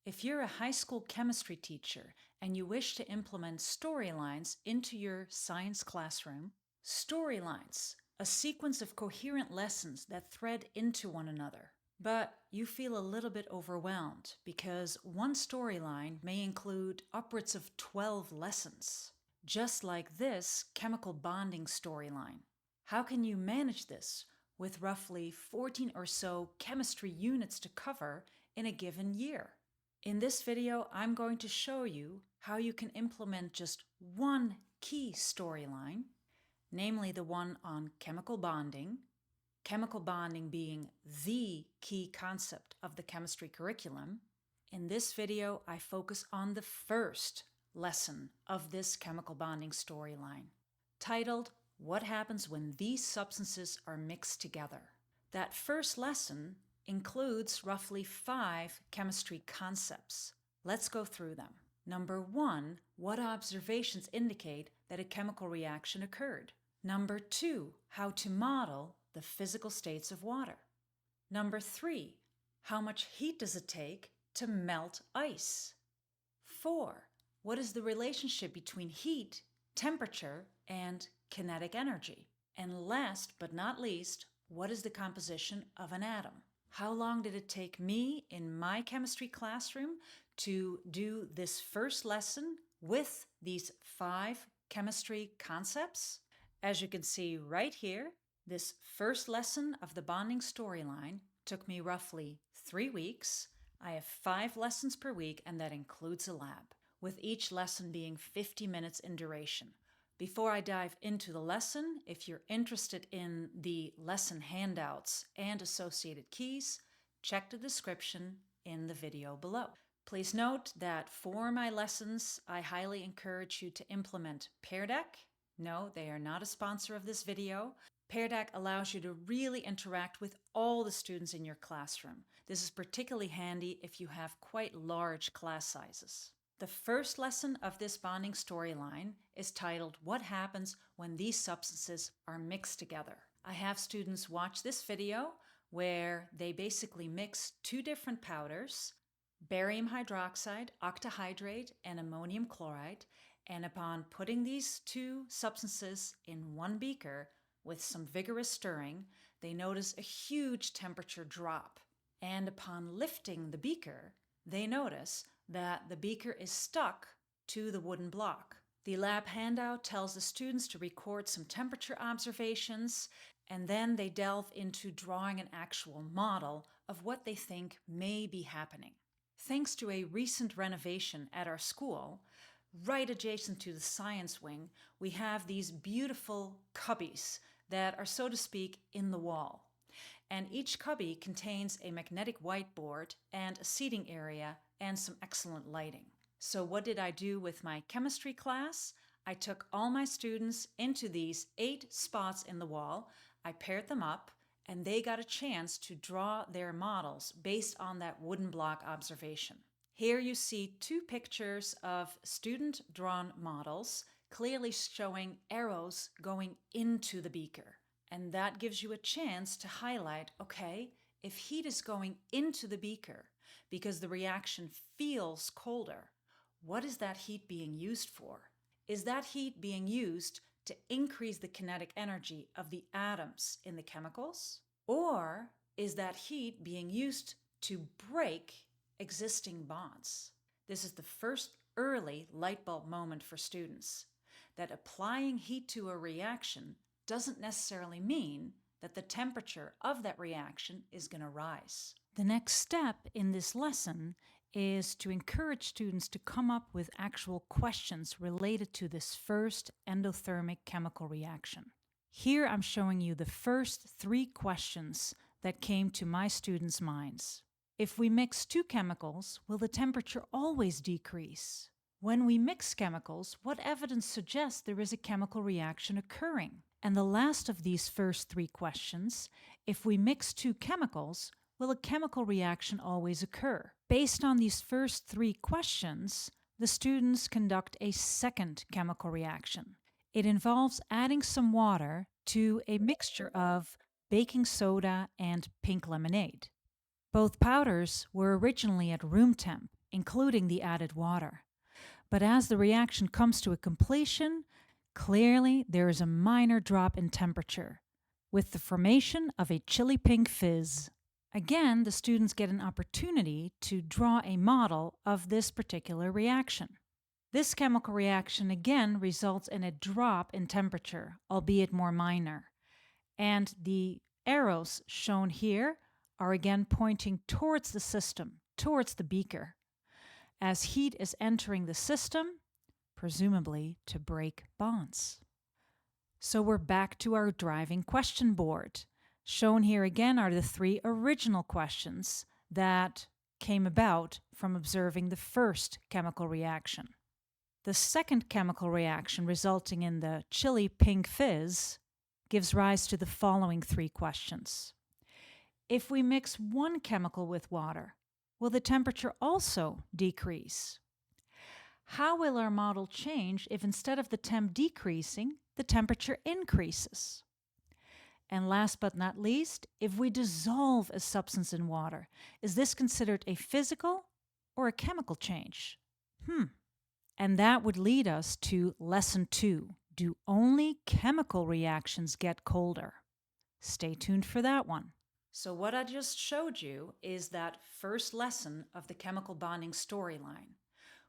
If you're a high school chemistry teacher and you wish to implement storylines into your science classroom, storylines, a sequence of coherent lessons that thread into one another. But you feel a little bit overwhelmed because one storyline may include upwards of 12 lessons, just like this chemical bonding storyline. How can you manage this with roughly 14 or so chemistry units to cover in a given year? In this video, I'm going to show you how you can implement just one key storyline, namely the one on chemical bonding being the key concept of the chemistry curriculum. In this video, I focus on the first lesson of this chemical bonding storyline, titled, "What Happens When These Substances Are Mixed Together?" That first lesson includes roughly 5 chemistry concepts. Let's go through them. Number 1, what observations indicate that a chemical reaction occurred? Number 2, how to model the physical states of water. Number 3, how much heat does it take to melt ice? 4, what is the relationship between heat, temperature, and kinetic energy? And last but not least, what is the composition of an atom? How long did it take me in my chemistry classroom to do this first lesson with these 5 chemistry concepts? As you can see right here, this first lesson of the bonding storyline took me roughly 3 weeks. I have 5 lessons per week, and that includes a lab, with each lesson being 50 minutes in duration. Before I dive into the lesson, if you're interested in the lesson handouts and associated keys, check the description in the video below. Please note that for my lessons, I highly encourage you to implement Pear Deck. No, they are not a sponsor of this video. Pear Deck allows you to really interact with all the students in your classroom. This is particularly handy if you have quite large class sizes. The first lesson of this bonding storyline is titled, "What Happens When These Substances Are Mixed Together?" I have students watch this video where they basically mix 2 different powders, barium hydroxide, octahydrate, and ammonium chloride, and upon putting these 2 substances in one beaker with some vigorous stirring, they notice a huge temperature drop. And upon lifting the beaker, they notice that the beaker is stuck to the wooden block. The lab handout tells the students to record some temperature observations, and then they delve into drawing an actual model of what they think may be happening. Thanks to a recent renovation at our school, right adjacent to the science wing, we have these beautiful cubbies that are, so to speak, in the wall. And each cubby contains a magnetic whiteboard and a seating area and some excellent lighting. So what did I do with my chemistry class? I took all my students into these 8 spots in the wall. I paired them up, and they got a chance to draw their models based on that wooden block observation. Here you see 2 pictures of student-drawn models, clearly showing arrows going into the beaker. And that gives you a chance to highlight, okay, if heat is going into the beaker because the reaction feels colder, what is that heat being used for? Is that heat being used to increase the kinetic energy of the atoms in the chemicals? Or is that heat being used to break existing bonds? This is the first early light bulb moment for students, that applying heat to a reaction doesn't necessarily mean that the temperature of that reaction is going to rise. The next step in this lesson is to encourage students to come up with actual questions related to this first endothermic chemical reaction. Here I'm showing you the first 3 questions that came to my students' minds. If we mix 2 chemicals, will the temperature always decrease? When we mix chemicals, what evidence suggests there is a chemical reaction occurring? And the last of these first 3 questions, if we mix 2 chemicals, will a chemical reaction always occur? Based on these first 3 questions, the students conduct a second chemical reaction. It involves adding some water to a mixture of baking soda and pink lemonade. Both powders were originally at room temp, including the added water. But as the reaction comes to a completion, clearly there is a minor drop in temperature, with the formation of a chili pink fizz. Again, the students get an opportunity to draw a model of this particular reaction. This chemical reaction again results in a drop in temperature, albeit more minor. And the arrows shown here are again pointing towards the system, towards the beaker, as heat is entering the system, presumably to break bonds. So we're back to our driving question board. Shown here again are the 3 original questions that came about from observing the first chemical reaction. The second chemical reaction, resulting in the chili pink fizz, gives rise to the following 3 questions. If we mix one chemical with water, will the temperature also decrease? How will our model change if instead of the temp decreasing, the temperature increases? And last but not least, if we dissolve a substance in water, is this considered a physical or a chemical change? And that would lead us to lesson 2. Do only chemical reactions get colder? Stay tuned for that one. So what I just showed you is that first lesson of the chemical bonding storyline,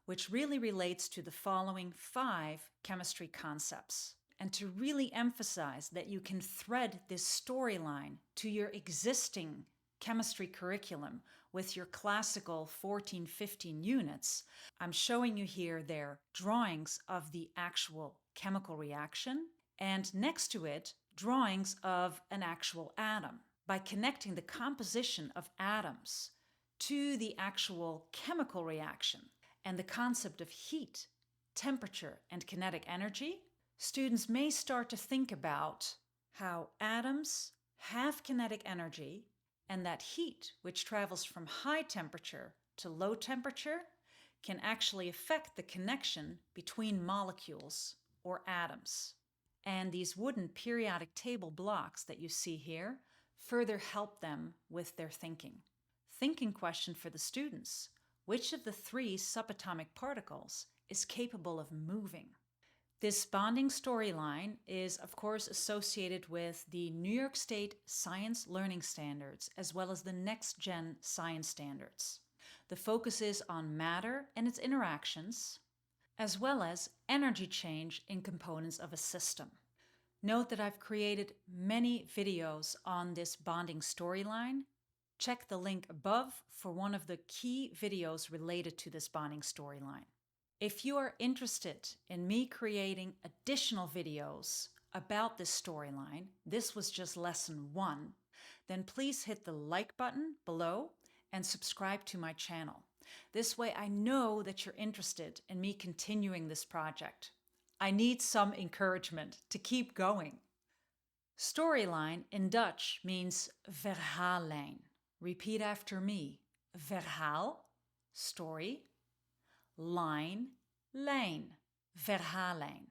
which really relates to the following 5 chemistry concepts. And to really emphasize that you can thread this storyline to your existing chemistry curriculum with your classical 14-15 units, I'm showing you here their drawings of the actual chemical reaction, and next to it, drawings of an actual atom. By connecting the composition of atoms to the actual chemical reaction and the concept of heat, temperature, and kinetic energy, students may start to think about how atoms have kinetic energy and that heat, which travels from high temperature to low temperature, can actually affect the connection between molecules or atoms. And these wooden periodic table blocks that you see here further help them with their thinking. Thinking question for the students: which of the 3 subatomic particles is capable of moving? This bonding storyline is, of course, associated with the New York State Science Learning Standards as well as the Next Gen Science Standards. The focus is on matter and its interactions, as well as energy change in components of a system. Note that I've created many videos on this bonding storyline. Check the link above for one of the key videos related to this bonding storyline. If you are interested in me creating additional videos about this storyline, this was just lesson 1, then please hit the like button below and subscribe to my channel. This way I know that you're interested in me continuing this project. I need some encouragement to keep going. Storyline in Dutch means verhaallijn. Repeat after me. Verhaal, story. Line, lijn, verhaallijn.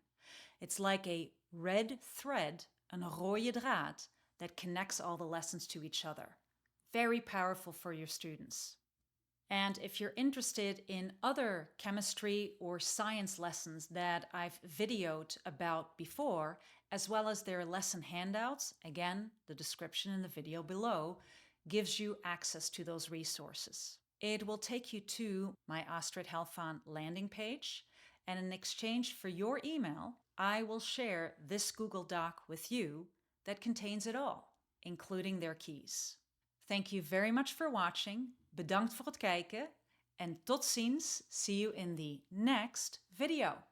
It's like a red thread, een rode draad, that connects all the lessons to each other. Very powerful for your students. And if you're interested in other chemistry or science lessons that I've videoed about before, as well as their lesson handouts, again, the description in the video below gives you access to those resources. It will take you to my Astrid Helfand landing page, and in exchange for your email, I will share this Google Doc with you that contains it all, including their keys. Thank you very much for watching. Bedankt voor het kijken en tot ziens. See you in the next video.